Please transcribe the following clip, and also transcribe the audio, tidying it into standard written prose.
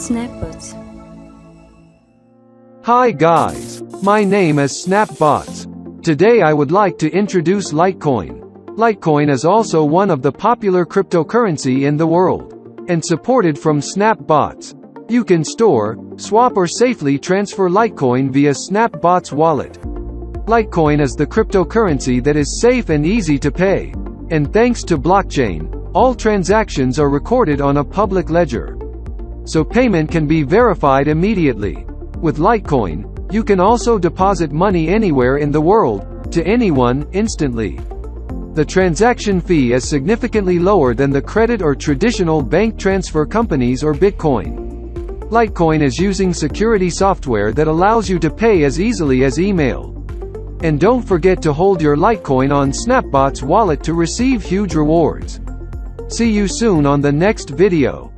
SnapBots. Hi guys, my name is SnapBots. Today I would like to introduce Litecoin. Litecoin is also one of the popular cryptocurrency in the world, and supported from SnapBots. You can store, swap or safely transfer Litecoin via SnapBots wallet. Litecoin is the cryptocurrency that is safe and easy to pay. And thanks to blockchain, all transactions are recorded on a public ledger. So payment can be verified immediately. With Litecoin, you can also deposit money anywhere in the world, to anyone, instantly. The transaction fee is significantly lower than the credit or traditional bank transfer companies or Bitcoin. Litecoin is using security software that allows you to pay as easily as email. And don't forget to hold your Litecoin on SnapBots wallet to receive huge rewards. See you soon on the next video.